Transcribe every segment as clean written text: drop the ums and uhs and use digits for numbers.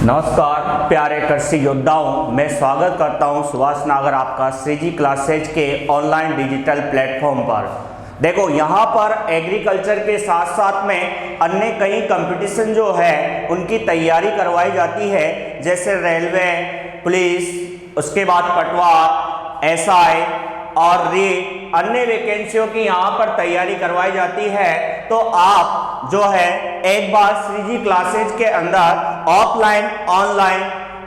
नमस्कार प्यारे कृषि योद्धाओं, मैं स्वागत करता हूं सुभाष नागर आपका श्रीजी क्लासेज के ऑनलाइन डिजिटल प्लेटफॉर्म पर। देखो यहाँ पर एग्रीकल्चर के साथ साथ में अन्य कई कंपटीशन जो है उनकी तैयारी करवाई जाती है, जैसे रेलवे, पुलिस, उसके बाद पटवार, एसआई और रे अन्य वैकेंसियों की यहाँ पर तैयारी करवाई जाती है। तो आप जो है एक बार श्रीजी क्लासेज के अंदर ऑफलाइन ऑनलाइन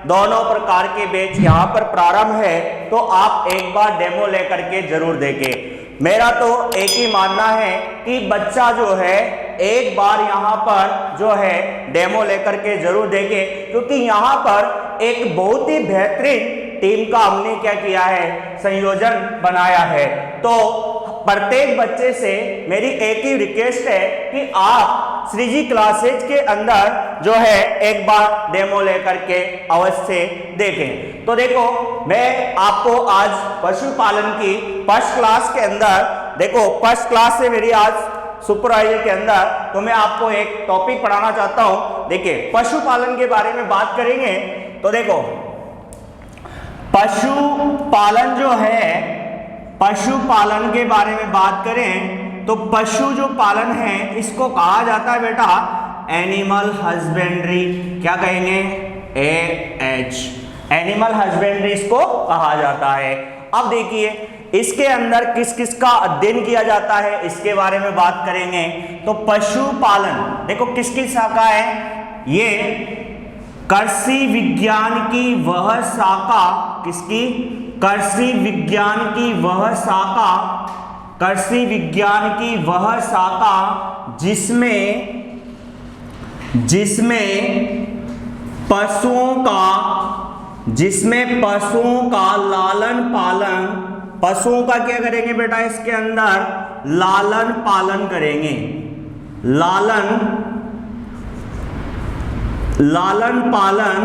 दोनों प्रकार के बैच यहाँ पर प्रारंभ है, तो आप एक बार डेमो लेकर के जरूर देखें। मेरा तो एक ही मानना है कि बच्चा जो है एक बार यहाँ पर जो है डेमो लेकर के जरूर देखे, क्योंकि यहाँ पर एक बहुत ही बेहतरीन टीम का हमने क्या किया है, संयोजन बनाया है। तो प्रत्येक बच्चे से मेरी एक ही रिक्वेस्ट है कि आप श्रीजी क्लासेज के अंदर जो है एक बार डेमो लेकर के अवश्य देखें। तो देखो मैं आपको आज पशुपालन की फर्स्ट क्लास के अंदर, देखो फर्स्ट क्लास से मेरी आज सुपरवाइजर के अंदर, तो मैं आपको एक टॉपिक पढ़ाना चाहता हूं। देखिए पशुपालन के बारे में बात करेंगे तो देखो पशुपालन जो है, पशुपालन के बारे में बात करें तो पशु जो पालन है इसको कहा जाता है बेटा एनिमल हस्बेंड्री। क्या कहेंगे? एनिमल हस्बेंड्री इसको कहा जाता है। अब देखिए इसके अंदर किस किस का अध्ययन किया जाता है इसके बारे में बात करेंगे। तो पशुपालन देखो किसकी शाखा है, ये कृषि विज्ञान की वह शाखा, किसकी? कृषि विज्ञान की वह शाखा, कृषि विज्ञान की वह शाखा जिसमें पशुओं का लालन पालन, पशुओं का क्या करेंगे बेटा इसके अंदर लालन पालन करेंगे, लालन पालन।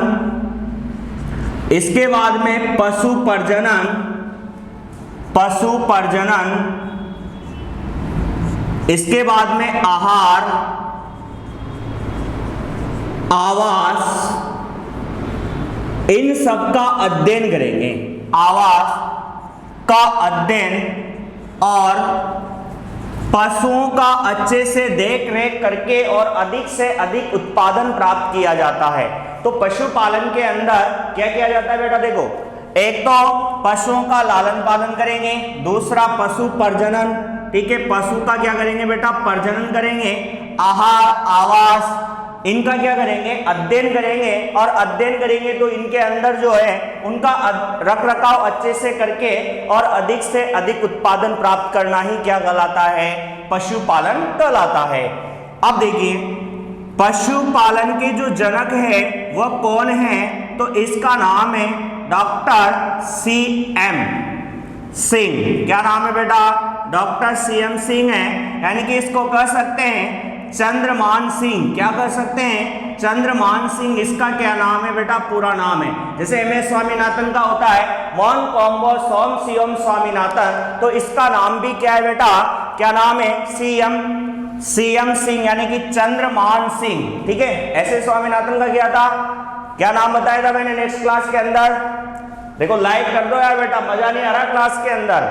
इसके बाद में पशु प्रजनन, इसके बाद में आहार, आवास, इन सब का अध्ययन करेंगे। आवास का अध्ययन और पशुओं का अच्छे से देख रेख करके और अधिक से अधिक उत्पादन प्राप्त किया जाता है। तो पशुपालन के अंदर क्या किया जाता है बेटा? देखो एक तो पशुओं का लालन पालन करेंगे, दूसरा पशु प्रजनन, ठीक है, पशु का क्या करेंगे बेटा? प्रजनन करेंगे, आहार, आवास, इनका क्या करेंगे? अध्ययन करेंगे। और अध्ययन करेंगे तो इनके अंदर जो है उनका रख रखाव अच्छे से करके और अधिक से अधिक उत्पादन प्राप्त करना ही क्या कहलाता है? पशुपालन कहलाता है। अब देखिए पशुपालन के जो जनक है वह कौन है? तो इसका नाम है डॉक्टर CM सिंह। क्या नाम है बेटा? डॉक्टर CM सिंह है, यानी कि इसको कह सकते हैं चंद्रमान सिंह। क्या कर सकते हैं? चंद्रमान सिंह इसका क्या नाम है बेटा? पूरा नाम है। जैसे MS स्वामीनाथन का होता है मोन कॉम्बो सोम सीएम स्वामीनाथन, तो इसका नाम भी क्या है बेटा? क्या नाम है? CM सिंह, यानी कि चंद्रमान सिंह। ठीक है, ऐसे स्वामीनाथन का क्या था, क्या नाम बताया था मैंने नेक्स्ट क्लास के अंदर? देखो लाइक कर दो यार बेटा, मजा नहीं आ रहा क्लास के अंदर,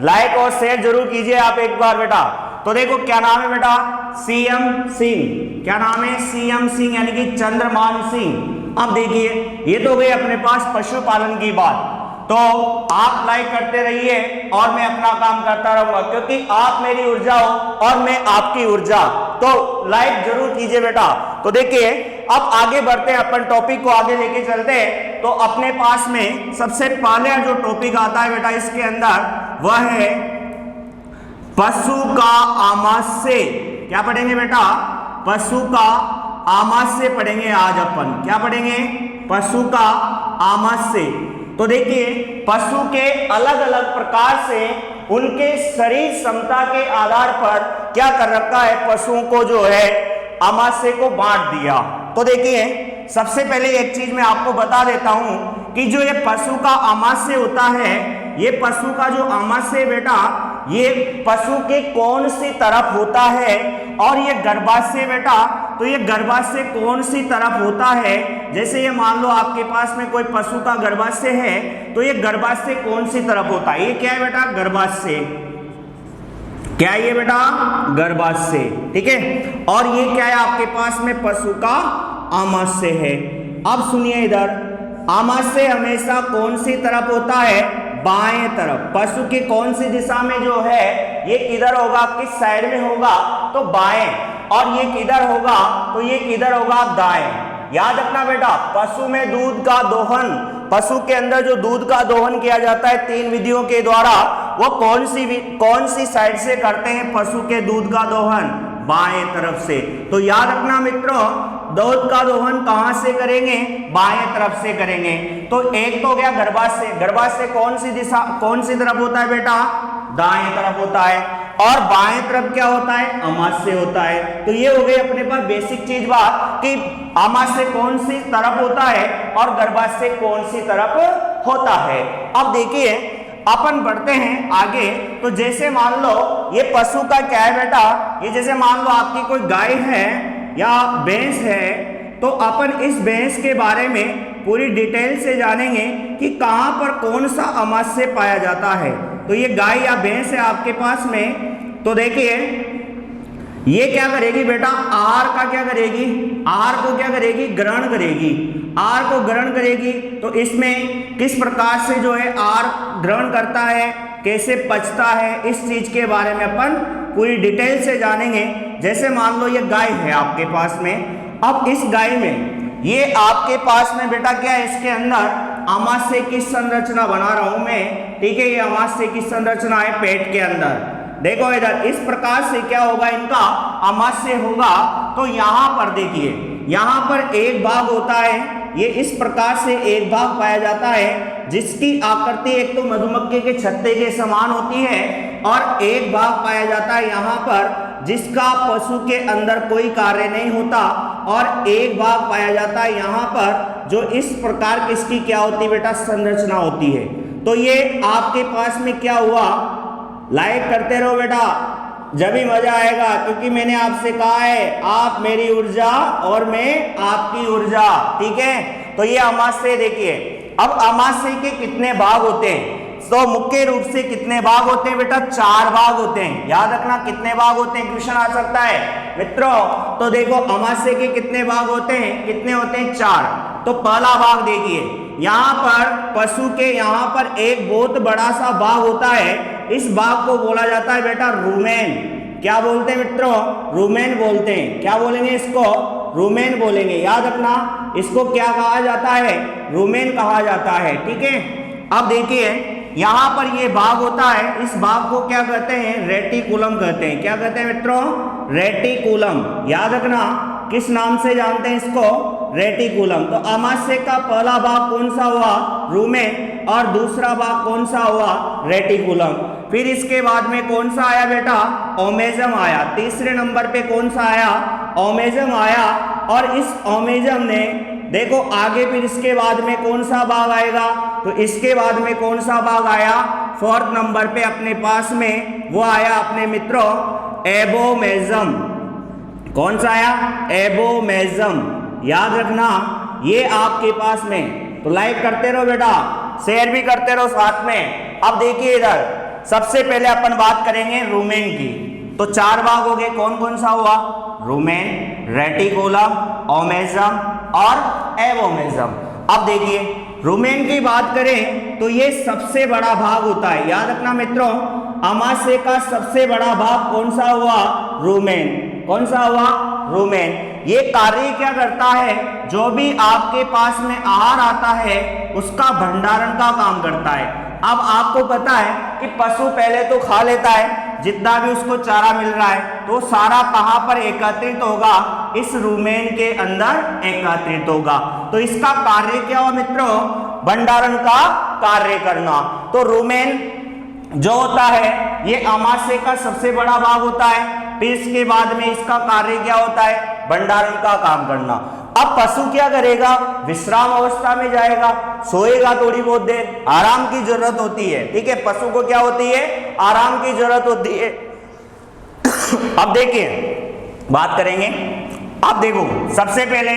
लाइक और शेयर जरूर कीजिए आप एक बार बेटा। तो देखो क्या नाम है बेटा? CM सिंह। क्या नाम है? CM सिंह, यानी कि चंद्रमान सिंह। अब देखिए ये तो गई अपने पास पशुपालन की बात, तो आप लाइक करते रहिए और मैं अपना काम करता रहूंगा, क्योंकि आप मेरी ऊर्जा हो और मैं आपकी ऊर्जा, तो लाइक जरूर कीजिए बेटा। तो देखिए अब आगे बढ़ते हैं, अपन टॉपिक को आगे लेके चलते हैं। तो अपने पास में सबसे पहले जो टॉपिक आता है बेटा इसके अंदर वह है पशु का आमाशय। क्या पढ़ेंगे बेटा? पशु का आमाशय पढ़ेंगे आज अपन। क्या पढ़ेंगे? पशु का आमाशय। तो देखिए पशु के अलग अलग प्रकार से उनके शरीर क्षमता के आधार पर क्या कर रखा है, पशुओं को जो है आमाशय को बांट दिया। तो देखिए सबसे पहले एक चीज मैं आपको बता देता हूं कि जो ये पशु का आमाशय होता है, ये पशु का जो आमाशय बेटा ये पशु के कौन सी तरफ होता है, और ये गर्भाशय बेटा तो ये गर्भाशय कौन सी तरफ होता है। जैसे ये मान लो आपके पास में कोई पशु का गर्भाशय है, तो ये गर्भाशय कौन सी तरफ होता है। ये क्या है बेटा, गर्भाशय। क्या है ये बेटा, गर्भाशय। ठीक है, और ये क्या है आपके पास में पशु का आमाशय है। अब सुनिए इधर, आमाशय हमेशा कौन सी तरफ होता है, बाएं तरफ। पशु की कौन सी दिशा में जो है, ये किधर होगा, किस साइड में होगा, तो बाएं। और ये किधर होगा, तो ये किधर होगा, दाएं। याद रखना बेटा, पशु में दूध का दोहन, पशु के अंदर जो दूध का दोहन किया जाता है 3 विधियों के द्वारा, वो कौन सी साइड से करते हैं पशु के दूध का दोहन, बाएं तरफ से। तो याद रखना मित्रों, दूध का दोहन कहां से करेंगे, बाएं तरफ से करेंगे। तो एक तो गया गर्भाशय। गर्भाशय कौन सी दिशा, कौन सी तरफ होता है बेटा, दाएं तरफ होता है। और बाएं तरफ क्या होता है, आमाशय होता है। तो ये हो गई अपने पास बेसिक चीज बात कि आमाशय कौन सी तरफ होता है और गर्भाशय कौन सी तरफ होता है। अब देखिए अपन बढ़ते हैं आगे। तो जैसे मान लो ये पशु का क्या है बेटा, ये जैसे मान लो आपकी कोई गाय है या भैंस है, तो अपन इस भैंस के बारे में पूरी डिटेल से जानेंगे कि कहां पर कौन सा आमाशय पाया जाता है। तो ये गाय या भैंस है आपके पास में, तो देखिए ये क्या करेगी बेटा, आहार का क्या करेगी, आहार को क्या करेगी, ग्रहण करेगी। आहार को ग्रहण करेगी, तो इसमें किस प्रकार से जो है आहार ग्रहण करता है, कैसे पचता है, इस चीज के बारे में अपन पूरी डिटेल से जानेंगे। जैसे मान लो ये गाय है आपके पास में, अब इस गाय में ये आपके पास में बेटा क्या है, इसके अंदर आमाशय की संरचना बना रहा हूं मैं। ठीक है, ये आमाशय की संरचना है पेट के अंदर। देखो इधर इस प्रकार से क्या होगा, इनका आमाशय होगा। तो यहां पर देखिए, यहां पर एक भाग होता है, ये इस प्रकार से एक भाग पाया जाता है जिसकी आकृति एक तो मधुमक्खी के छत्ते के समान होती है, और एक भाग पाया जाता है यहाँ पर जिसका पशु के अंदर कोई कार्य नहीं होता, और एक भाग पाया जाता है यहाँ पर जो इस प्रकार की इसकी क्या होती है बेटा, संरचना होती है। तो ये आपके पास में क्या हुआ, लाइक करते रहो बेटा, जब भी मजा आएगा, क्योंकि मैंने आपसे कहा है आप मेरी ऊर्जा और मैं आपकी ऊर्जा। ठीक है, तो ये आमाशय देखिए। अब आमाशय के कितने भाग होते हैं, तो मुख्य रूप से कितने भाग होते हैं बेटा, 4 भाग होते हैं। याद रखना कितने भाग होते हैं, क्वेश्चन आ सकता है मित्रों। तो देखो आमाशय के कितने भाग होते हैं, कितने होते हैं, 4। तो पहला भाग देखिए, यहाँ पर पशु के यहाँ पर एक बहुत बड़ा सा भाग होता है, इस भाग को बोला जाता है बेटा रूमेन। क्या बोलते हैं मित्रों, रूमेन बोलते हैं। क्या बोलेंगे इसको, रूमेन बोलेंगे। याद रखना इसको क्या कहा जाता है, रूमेन कहा जाता है। ठीक है, अब देखिए यहाँ पर ये भाग होता है, इस भाग को क्या कहते हैं, रेटिकुलम कहते हैं। क्या कहते हैं मित्रों, रेटिकुलम। याद रखना किस नाम से जानते हैं इसको, रेटिकुलम। तो आमाशय का पहला भाग कौन सा हुआ, रूमेन, और दूसरा भाग कौन सा हुआ, रेटिकुलम। फिर इसके बाद में कौन सा आया बेटा, ओमेजम आया। तीसरे नंबर पे कौन सा आया, ओमेजम आया। और इस ओमेजम ने देखो आगे फिर इसके बाद में कौन सा भाग आएगा, तो इसके बाद में कौन सा भाग आया, 4th नंबर पे अपने पास में वो आया अपने मित्रों एबोमेजम। कौन सा आया, एबोमेजम। याद रखना ये आपके पास में। तो लाइक करते रहो बेटा, शेयर भी करते रहो साथ में। अब देखिए इधर सबसे पहले अपन बात करेंगे रूमेन की। तो 4 भाग हो गए, कौन कौन सा हुआ, रूमेन, रेटिकुलम, ओमेजम और एबोमेजम। अब देखिए रूमेन की बात करें तो ये सबसे बड़ा भाग होता है। याद रखना मित्रों, आमाशय का सबसे बड़ा भाग कौन सा हुआ, रूमेन। कौन सा हुआ, रूमेन। ये कार्य क्या करता है, जो भी आपके पास में आहार आता है उसका भंडारण का काम करता है। अब आपको पता है कि पशु पहले तो खा लेता है जितना भी उसको चारा मिल रहा है, तो सारा कहां पर एकत्रित होगा, इस रूमेन के अंदर एकत्रित होगा। तो इसका कार्य क्या हुआ मित्रों, भंडारण का कार्य करना। तो रूमेन जो होता है ये आमाशय का सबसे बड़ा भाग होता है। फिर इसके बाद में इसका कार्य क्या होता है, भंडारण का काम करना। अब पशु क्या करेगा, विश्राम अवस्था में जाएगा, सोएगा थोड़ी बहुत देर, आराम की जरूरत होती है। ठीक है, पशु को क्या होती है, आराम की जरूरत होती है। अब देखिए बात करेंगे अब देखो सबसे पहले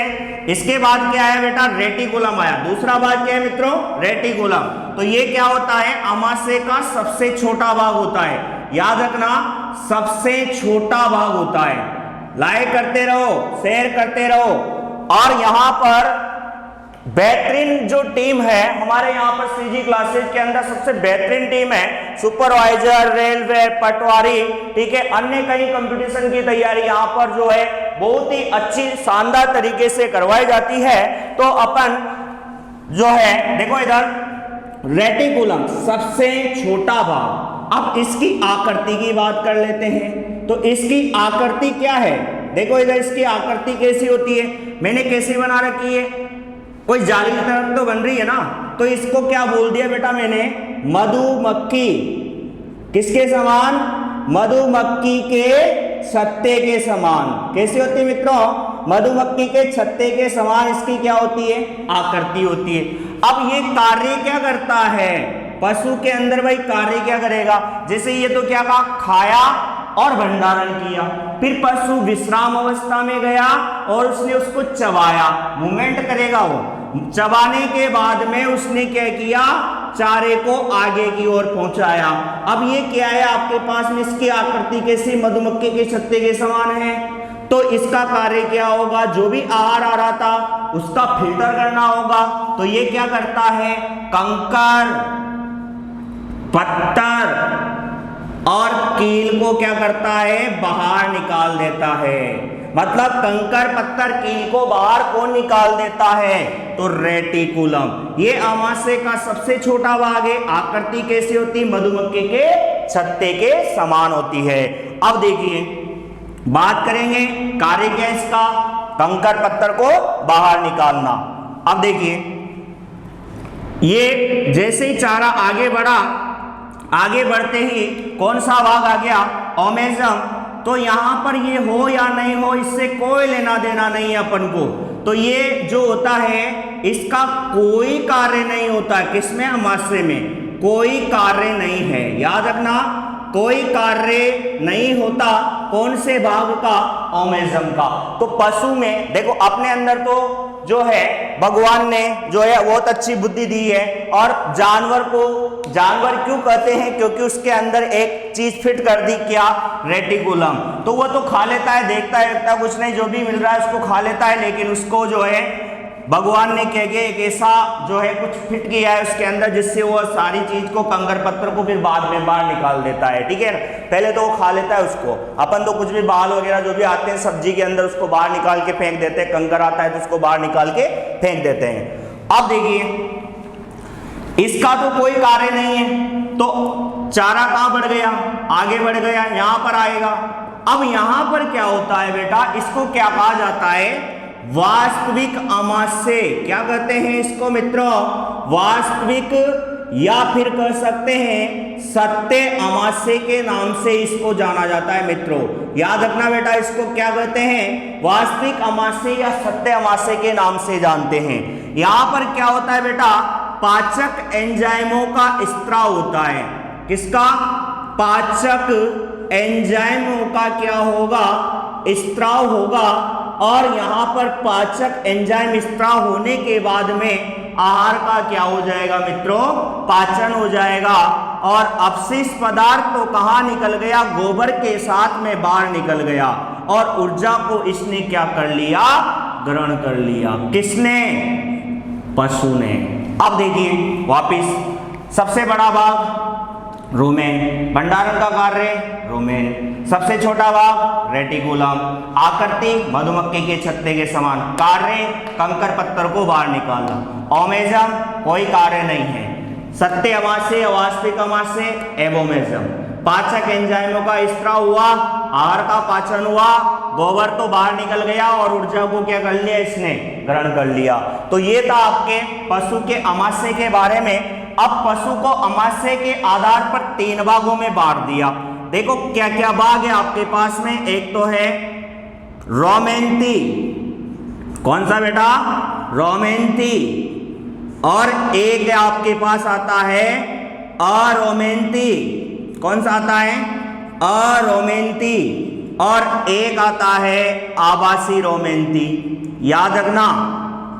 इसके बाद क्या है बेटा, रेटिकुलम आया। दूसरा भाग क्या है मित्रों, रेटिकुलम। तो ये क्या होता है, अमाशय का सबसे छोटा भाग होता है। याद रखना, सबसे छोटा भाग होता है। लाइक करते रहो, शेयर करते रहो। और यहां पर बेहतरीन जो टीम है हमारे यहाँ पर सीजी क्लासेज के अंदर, सबसे बेहतरीन टीम है। सुपरवाइजर, रेलवे, पटवारी, ठीक है, अन्य कई कंपटीशन की तैयारी यहाँ पर जो है बहुत ही अच्छी शानदार तरीके से करवाई जाती है। तो अपन जो है देखो इधर, रेटिकुलम सबसे छोटा भाग। अब इसकी आकृति की बात कर लेते हैं। तो इसकी आकृति क्या है, देखो इधर इसकी आकृति कैसी होती है, मैंने कैसी बना रखी है, कोई जाली की तरह तो बन रही है ना। तो इसको क्या बोल दिया बेटा मैंने, मधुमक्खी। किसके समान, मधुमक्खी के छत्ते के समान। कैसी होती है मित्रों, मधुमक्खी के छत्ते के समान इसकी क्या होती है, आकृति होती है। अब ये कार्य क्या करता है, पशु के अंदर भाई कार्य क्या करेगा, जैसे ये तो क्या कहा, खाया और भंडारण किया, फिर पशु विश्राम अवस्था में गया और उसने उसको चबाया, मूवमेंट करेगा वो। चबाने के बाद में उसने क्या किया, चारे को आगे की ओर पहुंचाया। अब ये क्या है आपके पास में, इसकी आकृति कैसी, मधुमक्खी के छत्ते के समान है। तो इसका कार्य क्या होगा, जो भी आहार आ रहा था उसका फिल्टर करना होगा। तो ये क्या करता है, कंकर, पत्थर और कील को क्या करता है, बाहर निकाल देता है। मतलब कंकर, पत्थर, कील को बाहर कौन निकाल देता है, तो रेटिकुलम। ये अमाशय का सबसे छोटा भाग है। आकृति कैसी होती है, मधुमक्खी के छत्ते के समान होती है। अब देखिए बात करेंगे कार्य क्या इसका, कंकर पत्थर को बाहर निकालना। अब देखिए ये जैसे ही चारा आगे बढ़ा, आगे बढ़ते ही कौन सा भाग आ गया, ओमेजम। तो यहां पर ये हो या नहीं हो इससे कोई लेना देना नहीं है अपन को। तो ये जो होता है इसका कोई कार्य नहीं होता, किसमें, अमाशय में कोई कार्य नहीं है। याद रखना, कोई कार्य नहीं होता कौन से भाग का, ओमेजम का। तो पशु में देखो अपने अंदर तो जो है भगवान ने जो है बहुत अच्छी बुद्धि दी है। और जानवर को जानवर क्यों कहते हैं, क्योंकि उसके अंदर एक चीज फिट कर दी, क्या, रेटिकुलम। तो वो तो खा लेता है, देखता है कुछ नहीं, जो भी मिल रहा है उसको खा लेता है, लेकिन उसको जो है भगवान ने क्या किया, एक ऐसा जो है कुछ फिट किया है उसके अंदर जिससे वो सारी चीज को, कंकर पत्थर को फिर बाद में बाहर निकाल देता है। ठीक है ना, पहले तो वो खा लेता है उसको। अपन तो कुछ भी बाल वगैरह जो भी आते हैं सब्जी के अंदर उसको बाहर निकाल के फेंक देते हैं, कंकर आता है तो उसको बाहर निकाल के फेंक देते हैं। अब देखिए इसका तो कोई कार्य नहीं है, तो चारा कहां बढ़ गया, आगे बढ़ गया, यहां पर आएगा। अब यहां पर क्या होता है बेटा, इसको क्या कहा जाता है, वास्तविक अमाशय। क्या कहते हैं इसको मित्रों, वास्तविक, या फिर कह सकते हैं सत्य अमाशय के नाम से इसको जाना जाता है मित्रों। याद रखना बेटा, इसको क्या कहते हैं, वास्तविक अमाशय या सत्य अमाशय के नाम से जानते हैं। यहां पर क्या होता है बेटा, पाचक एंजाइमों का स्त्राव होता है। किसका, पाचक एंजाइमों का क्या होगा, स्त्राव होगा। और यहां पर पाचक एंजाइम स्त्राव होने के बाद में आहार का क्या हो जाएगा मित्रों, पाचन हो जाएगा। और अपशिष्ट पदार्थ तो कहां निकल गया, गोबर के साथ में बाहर निकल गया। और ऊर्जा को इसने क्या कर लिया, ग्रहण कर लिया। किसने, पशु ने। अब देखिए वापिस, सबसे बड़ा भाग रुमेन, भंडारण का कार्य रुमेन। सबसे छोटा भाग रेटिकुलम, आकृति मधुमक्खी के छत्ते के समान, कार्य कंकर पत्थर को बाहर निकालना। ओमेजम कोई कार्य नहीं है। सत्य अमाशय, वास्तविक अमाशय, एबोमेजम। पाचक एंजाइमों का स्त्राव हुआ, आहार का पाचन हुआ, गोबर तो बाहर निकल गया और ऊर्जा को क्या कर लिया, इसने ग्रहण कर लिया। तो ये था आपके पशु के अमाशय के बारे में। अब पशु को अमाशय के आधार पर 3 भागों में बांट दिया। देखो क्या क्या भाग है आपके पास में, एक तो है रोमेंती। कौन सा बेटा, रोमेंती। और एक आपके पास आता है अरोमेंती। कौन सा आता है, अरोमेंती। और एक आता है आवासी रोमेंती। याद रखना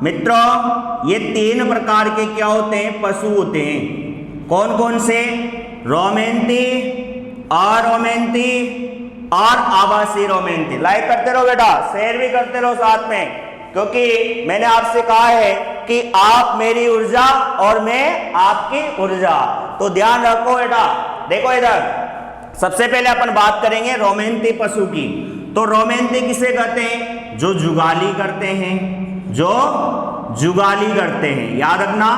मित्रों, ये तीन प्रकार के क्या होते हैं, पशु होते हैं। कौन कौन से? रोमेंती, अरोमेंती और आवासी रोमेंती। लाइक करते रहो बेटा, शेयर भी करते रहो साथ में, क्योंकि मैंने आपसे कहा है कि आप मेरी ऊर्जा और मैं आपकी ऊर्जा, तो ध्यान रखो बेटा। देखो इधर, सबसे पहले अपन बात करेंगे रोमेंती पशु की। तो रोमेंती किसे कहते हैं? जो जुगाली करते हैं, जो जुगाली करते हैं। याद रखना,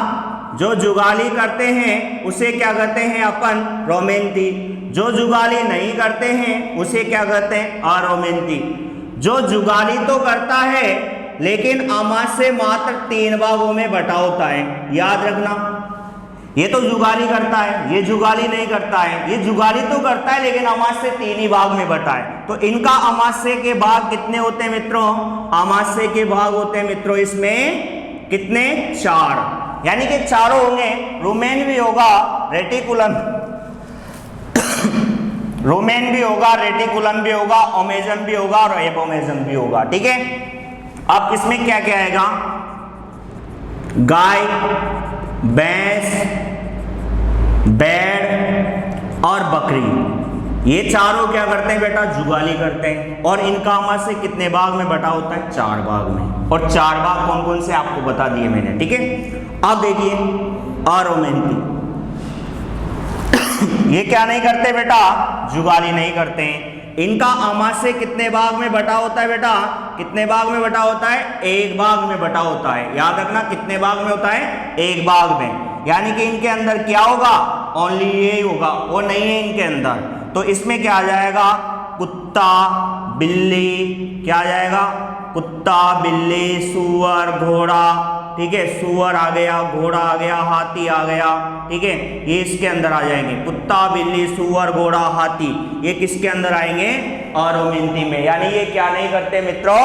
जो जुगाली करते हैं उसे क्या कहते हैं अपन? रोमेंती। जो जुगाली नहीं करते हैं उसे क्या कहते हैं? अरोमेंती। जो जुगाली तो करता है लेकिन अमास्य मात्र 3 भागों में बटा होता है। याद रखना, ये तो जुगाली करता है, ये जुगाली नहीं करता है। ये जुगाली तो करता है लेकिन अमास्य 3 ही भाग में बटा है। तो इनका अमास्य के भाग कितने होते हैं मित्रों? अमास्य के भाग होते हैं मित्रों इसमें कितने? 4, यानी कि चारों होंगे। रुमेन भी होगा, रेटिकुलम रुमेन भी होगा, रेटिकुलम भी होगा, ओमेजम भी होगा और एपोमेजम भी होगा। ठीक है, अब इसमें क्या क्या आएगा? गाय, भैंस, बैल और बकरी, ये चारों क्या करते हैं बेटा? जुगाली करते हैं। और इनका अमास्य कितने भाग में बटा होता है? 4 भाग में। और 4 भाग कौन कौन से आपको बता दिए मैंने। ठीक है, अब देखिए अरोमेंती, ये क्या नहीं करते बेटा? जुगाली नहीं करते हैं। इनका अमास्य कितने भाग में बटा होता है बेटा? कितने भाग में बटा होता है? 1 भाग में बटा होता है। याद रखना, कितने भाग में होता है? 1 भाग में। यानी कि इनके अंदर क्या होगा? ओनली ये होगा, वो नहीं है इनके अंदर। तो इसमें क्या आ जाएगा? कुत्ता, बिल्ली, क्या आ जाएगा? कुत्ता, बिल्ली, सूअर, घोड़ा। ठीक है, सूअर आ गया, घोड़ा आ गया, हाथी आ गया। ठीक है, ये इसके अंदर आ जाएंगे। कुत्ता, बिल्ली, सूअर, घोड़ा, हाथी, ये किसके अंदर आएंगे? अरोमेंती में। यानी ये क्या नहीं करते मित्रों?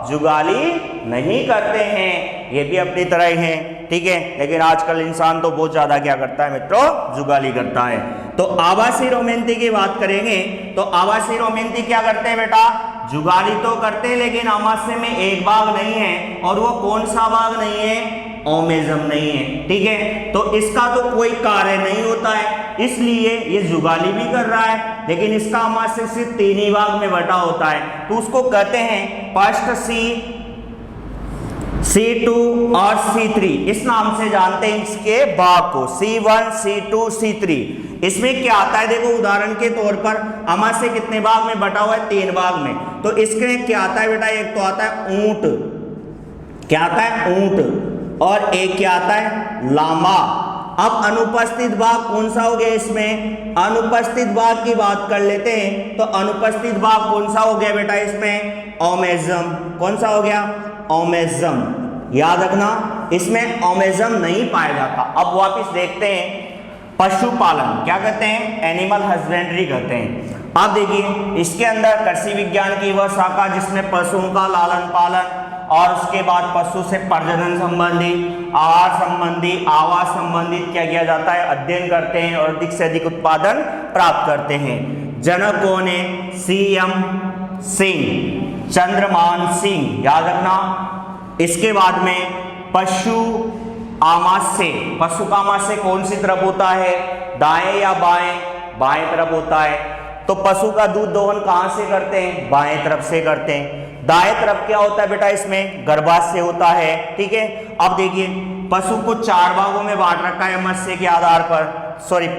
जुगाली नहीं करते हैं। ये भी अपनी तरह ही हैं। ठीक है, लेकिन आजकल इंसान तो बहुत ज्यादा क्या करता है मित्रों? जुगाली करता है। तो आवासी रोमेंती की बात करेंगे तो आवासी रोमेंती क्या करते हैं बेटा? जुगाली तो करते हैं लेकिन अमास्य में 1 भाग नहीं है। और वो कौन सा भाग नहीं है? ओमेजम नहीं है। ठीक है, तो इसका तो कोई कार्य नहीं होता है, इसलिए ये जुगाली भी कर रहा है लेकिन इसका अमास्य सिर्फ 3 ही भाग में बटा होता है। तो उसको कहते हैं फर्स्ट C2 और C3, इस नाम से जानते हैं इसके भाग को, C1, C2, C3। इसमें क्या आता है? देखो उदाहरण के तौर पर अमास्य कितने भाग में बटा हुआ है? 3 भाग में। तो इसमें क्या आता है बेटा? एक तो आता है ऊंट, क्या आता है? ऊंट। और एक क्या आता है? लामा। अब अनुपस्थित भाग कौन सा हो गया इसमें? अनुपस्थित भाग की बात कर लेते हैं। तो अनुपस्थित भाग कौन सा हो गया बेटा इसमें? ओमेजम। कौन सा हो गया? ओमेजम। याद रखना, इसमें ओमेजम नहीं पाया जाता। अब वापस देखते हैं पशुपालन, क्या कहते हैं? एनिमल हस्बेंड्री कहते हैं। अब देखिए इसके अंदर कृषि विज्ञान की वह शाखा जिसमें पशुओं का लालन पालन और उसके बाद पशु से प्रजनन संबंधी, आहार संबंधी, आवास संबंधित क्या किया जाता है? अध्ययन करते हैं और अधिक से अधिक उत्पादन प्राप्त करते हैं। जनक कौन है? CM सिंह, चंद्रमान सिंह। याद रखना। इसके बाद में पशु आमाशय, पशु का आमाशय कौन सी तरफ होता है? दाएं या बाएं? बाएं तरफ होता है। तो पशु का दूध दोहन कहां से करते हैं? बाएं तरफ से करते हैं। दाएं तरफ क्या होता है बेटा? इसमें गर्भाशय होता है। ठीक है, अब देखिए पशु को 4 भागों में बांट रखा है अमाशय के आधार पर।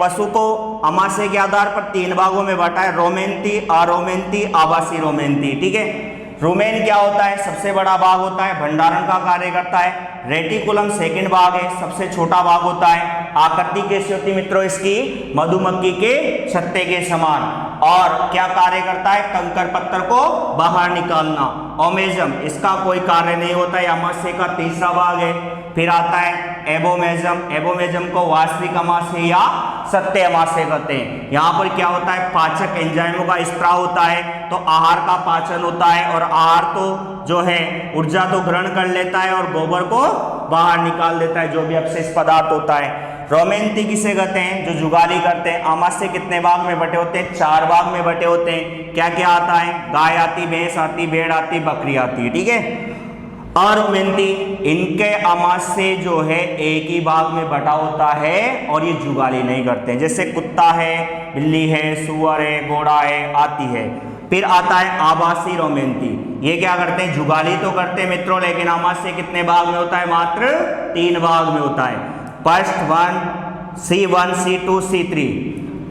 पशु को अमाशय के आधार पर 3 भागों में बांटा है, रोमेंती, अरोमेंती, आवासी रोमेंती। ठीक है, रुमेन क्या होता है? सबसे बड़ा भाग होता है, भंडारण का कार्य करता है। रेटिकुलम सेकंड भाग है, सबसे छोटा भाग होता है। आकृति कैसी होती मित्रों इसकी? मधुमक्खी के छत्ते के समान। और क्या कार्य करता है? कंकड़ पत्थर को बाहर निकालना। ओमेजम, इसका कोई कार्य नहीं होता है, अमाशय का तीसरा भाग है। फिर आता है एबोमेजम। एबोमेजम को वास्तविक अमाशय या सत्य अमाशय कहते हैं। यहाँ पर क्या होता है? पाचक एंजाइमों का स्त्राव होता है, तो आहार का पाचन होता है। और आहार तो जो है ऊर्जा तो ग्रहण कर लेता है और गोबर को बाहर निकाल देता है, जो भी अपशिष्ट पदार्थ होता है। रोमेंती किसे कहते हैं? जो जुगाली करते हैं। आमाशय कितने भाग में बटे होते हैं? 4 भाग में बटे होते हैं। क्या क्या आता है? गाय आती, भैंस आती, भेड़ आती, बकरी आती है, ठीक है। अरोमेंती, इनके आमाशय जो है एक ही भाग में बटा होता है और ये जुगाली नहीं करते हैं। जैसे कुत्ता है, बिल्ली है, सुअर है, घोड़ा है, आती है। फिर आता है आभासी रोमेंती, ये क्या करते हैं? जुगाली तो करते हैं मित्रों, लेकिन आमाशय कितने भाग में होता है? मात्र 3 भाग में होता है। First 1 C1 C2 C3।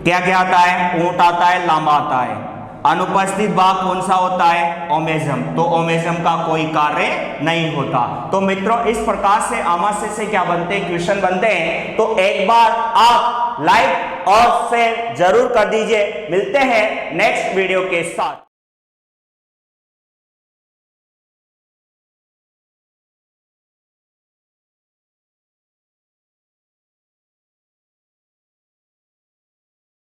क्या क्या आता है? ऊंट आता है, लामा आता है। अनुपस्थित भाग कौन सा होता है? ओमेजम। तो ओमेजम का कोई कार्य नहीं होता। तो मित्रों इस प्रकार से आमाशय से क्या बनते हैं? क्वेश्चन बनते हैं। तो एक बार आप लाइक और शेयर जरूर कर दीजिए। मिलते हैं नेक्स्ट वीडियो के साथ।